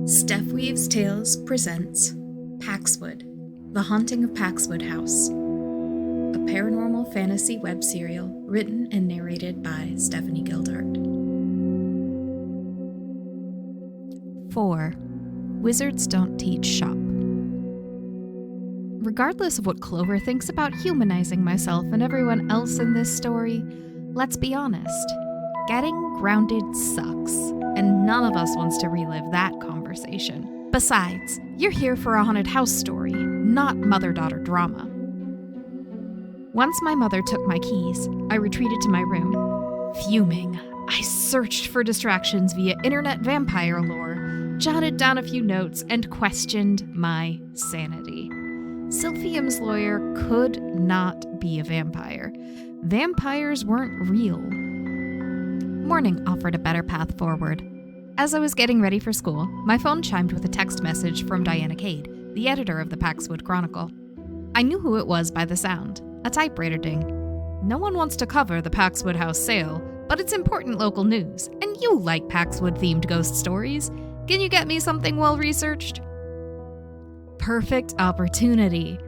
Steph Weaves Tales presents Paxwood, The Haunting of Paxwood House, a paranormal fantasy web serial written and narrated by Stephanie Gildart. 4. Wizards Don't Teach Shop. Regardless of what Clover thinks about humanizing myself and everyone else in this story, let's be honest. Getting grounded sucks, and none of us wants to relive that conversation. Besides, you're here for a haunted house story, not mother-daughter drama. Once my mother took my keys, I retreated to my room. Fuming, I searched for distractions via internet vampire lore, jotted down a few notes, and questioned my sanity. Silphium's lawyer could not be a vampire. Vampires weren't real. Morning offered a better path forward. As I was getting ready for school, my phone chimed with a text message from Diana Cade, the editor of the Paxwood Chronicle. I knew who it was by the sound, a typewriter ding. No one wants to cover the Paxwood House sale, but it's important local news, and you like Paxwood-themed ghost stories. Can you get me something well-researched? Perfect opportunity.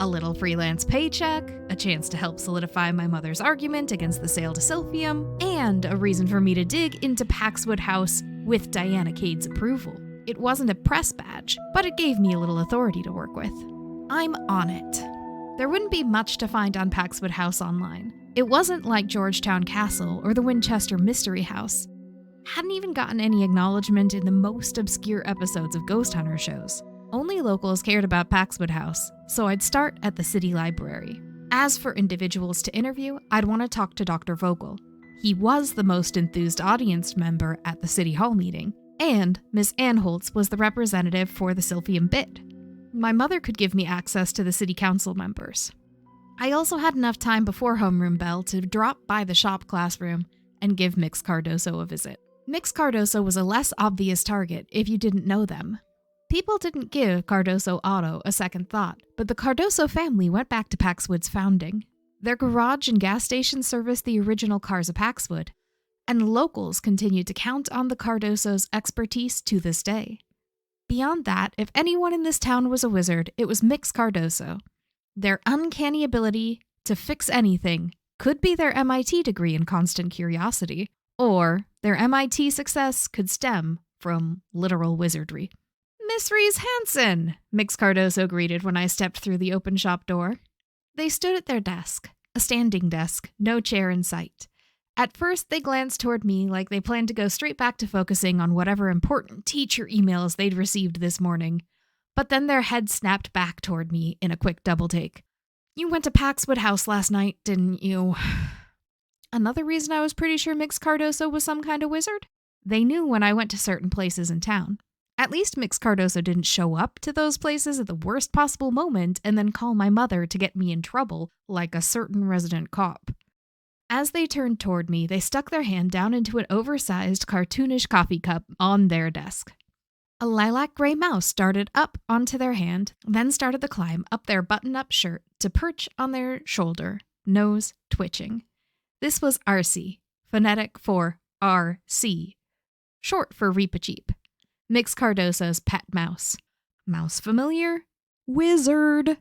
A little freelance paycheck, a chance to help solidify my mother's argument against the sale to Silphium, and a reason for me to dig into Paxwood House with Diana Cade's approval. It wasn't a press badge, but it gave me a little authority to work with. I'm on it. There wouldn't be much to find on Paxwood House online. It wasn't like Georgetown Castle or the Winchester Mystery House. Hadn't even gotten any acknowledgement in the most obscure episodes of Ghost Hunter shows. Only locals cared about Paxwood House, so I'd start at the city library. As for individuals to interview, I'd want to talk to Dr. Vogel. He was the most enthused audience member at the City Hall meeting, and Miss Anholtz was the representative for the Silphium bid. My mother could give me access to the city council members. I also had enough time before homeroom bell to drop by the shop classroom and give Mix Cardoso a visit. Mix Cardoso was a less obvious target if you didn't know them. People didn't give Cardoso Auto a second thought, but the Cardoso family went back to Paxwood's founding. Their garage and gas station serviced the original cars of Paxwood, and locals continued to count on the Cardoso's expertise to this day. Beyond that, if anyone in this town was a wizard, it was Mix Cardoso. Their uncanny ability to fix anything could be their MIT degree in constant curiosity, or their MIT success could stem from literal wizardry. Miss Reese Hanson, Mix Cardoso greeted when I stepped through the open shop door. They stood at their desk, a standing desk, no chair in sight. At first, they glanced toward me like they planned to go straight back to focusing on whatever important teacher emails they'd received this morning. But then their heads snapped back toward me in a quick double take. You went to Paxwood House last night, didn't you? Another reason I was pretty sure Mix Cardoso was some kind of wizard? They knew when I went to certain places in town. At least Mix Cardoso didn't show up to those places at the worst possible moment and then call my mother to get me in trouble like a certain resident cop. As they turned toward me, they stuck their hand down into an oversized, cartoonish coffee cup on their desk. A lilac gray mouse darted up onto their hand, then started the climb up their button-up shirt to perch on their shoulder, nose twitching. This was Arcee, phonetic for R.C., short for Reepicheep. Mix Cardoso's pet mouse. Mouse familiar? Wizard.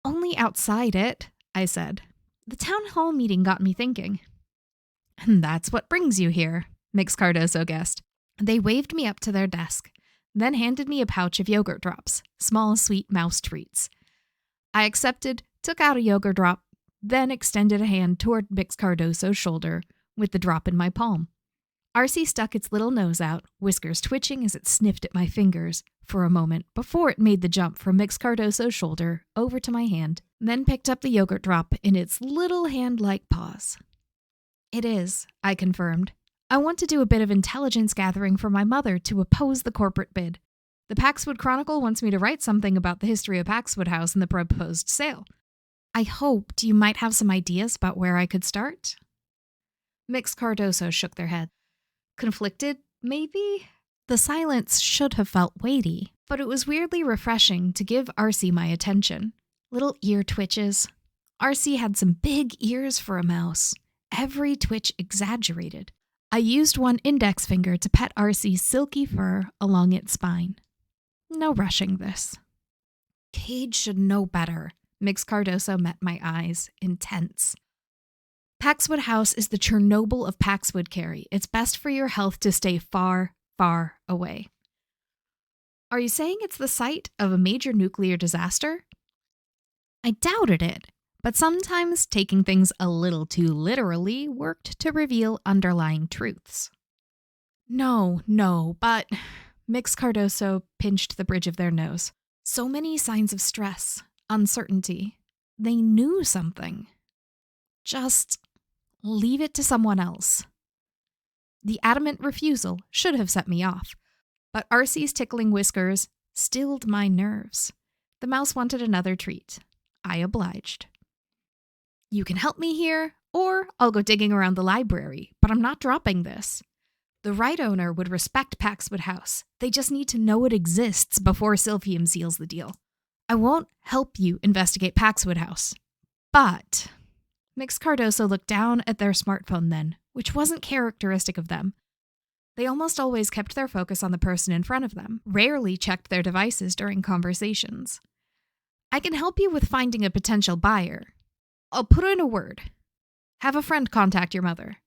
Only outside it, I said. The town hall meeting got me thinking. And that's what brings you here, Mix Cardoso guessed. They waved me up to their desk, then handed me a pouch of yogurt drops, small sweet mouse treats. I accepted, took out a yogurt drop, then extended a hand toward Mix Cardoso's shoulder with the drop in my palm. Arcee stuck its little nose out, whiskers twitching as it sniffed at my fingers for a moment before it made the jump from Mix Cardoso's shoulder over to my hand, then picked up the yogurt drop in its little hand-like paws. It is, I confirmed. I want to do a bit of intelligence gathering for my mother to oppose the corporate bid. The Paxwood Chronicle wants me to write something about the history of Paxwood House and the proposed sale. I hoped you might have some ideas about where I could start. Mix Cardoso shook their head. Conflicted, maybe? The silence should have felt weighty, but it was weirdly refreshing to give Arcee my attention. Little ear twitches. Arcee had some big ears for a mouse, every twitch exaggerated. I used one index finger to pet Arcee's silky fur along its spine. No rushing this. Cade should know better. Mix Cardoso met my eyes, intense. Paxwood House is the Chernobyl of Paxwood, Kerry. It's best for your health to stay far, far away. Are you saying it's the site of a major nuclear disaster? I doubted it, but sometimes taking things a little too literally worked to reveal underlying truths. No, but Mix Cardoso pinched the bridge of their nose. So many signs of stress, uncertainty. They knew something. Just leave it to someone else. The adamant refusal should have set me off, but Arcee's tickling whiskers stilled my nerves. The mouse wanted another treat. I obliged. You can help me here, or I'll go digging around the library, but I'm not dropping this. The right owner would respect Paxwood House. They just need to know it exists before Sylphium seals the deal. I won't help you investigate Paxwood House. But Mix Cardoso looked down at their smartphone then, which wasn't characteristic of them. They almost always kept their focus on the person in front of them, rarely checked their devices during conversations. I can help you with finding a potential buyer. I'll put in a word. Have a friend contact your mother.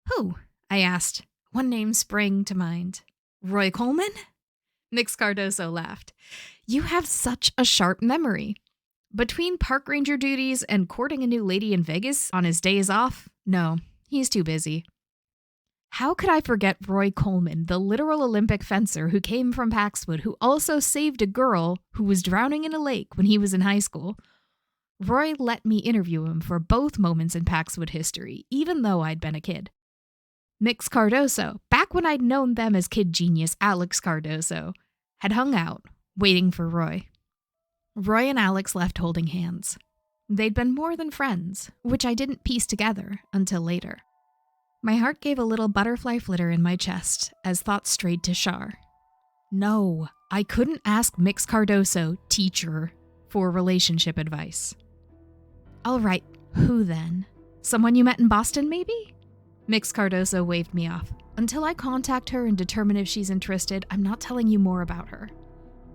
Who? I asked. One name sprang to mind. Roy Coleman? Mix Cardoso laughed. You have such a sharp memory. Between park ranger duties and courting a new lady in Vegas on his days off, no, he's too busy. How could I forget Roy Coleman, the literal Olympic fencer who came from Paxwood, who also saved a girl who was drowning in a lake when he was in high school? Roy let me interview him for both moments in Paxwood history, even though I'd been a kid. Mix Cardoso, back when I'd known them as kid genius Alex Cardoso, had hung out, waiting for Roy. Roy and Alex left holding hands. They'd been more than friends, which I didn't piece together until later. My heart gave a little butterfly flitter in my chest as thoughts strayed to Shar. No, I couldn't ask Mix Cardoso, teacher, for relationship advice. All right, who then? Someone you met in Boston, maybe? Mix Cardoso waved me off. Until I contact her and determine if she's interested, I'm not telling you more about her.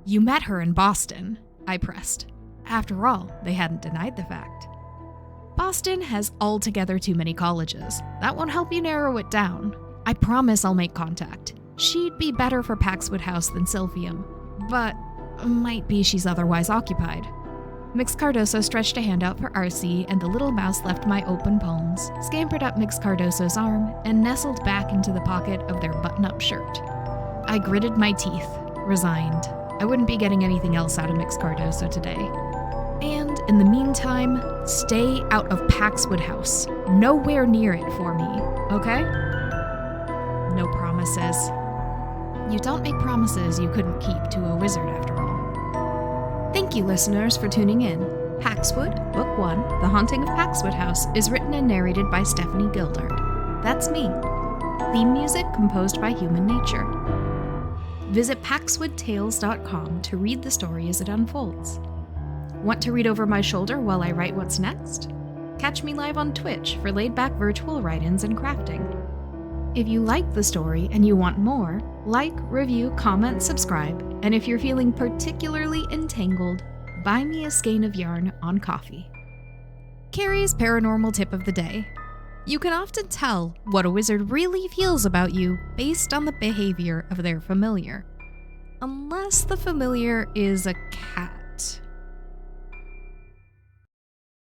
You met her in Boston, I pressed. After all, they hadn't denied the fact. Boston has altogether too many colleges. That won't help you narrow it down. I promise I'll make contact. She'd be better for Paxwood House than Sylphium, but might be she's otherwise occupied. Mix Cardoso stretched a hand out for Arcee, and the little mouse left my open palms, scampered up Mix Cardoso's arm, and nestled back into the pocket of their button-up shirt. I gritted my teeth, resigned. I wouldn't be getting anything else out of Mix Cardoso today. And in the meantime, stay out of Paxwood House. Nowhere near it for me, okay? No promises. You don't make promises you couldn't keep to a wizard, after all. Thank you, listeners, for tuning in. Paxwood, Book 1, The Haunting of Paxwood House, is written and narrated by Stephanie Gildart. That's me. Theme music composed by Human Nature. Visit paxwoodtales.com to read the story as it unfolds. Want to read over my shoulder while I write what's next? Catch me live on Twitch for laid-back virtual write-ins and crafting. If you like the story and you want more, like, review, comment, subscribe, and if you're feeling particularly entangled, buy me a skein of yarn on Coffee. Kerry's paranormal tip of the day. You can often tell what a wizard really feels about you based on the behavior of their familiar. Unless the familiar is a cat.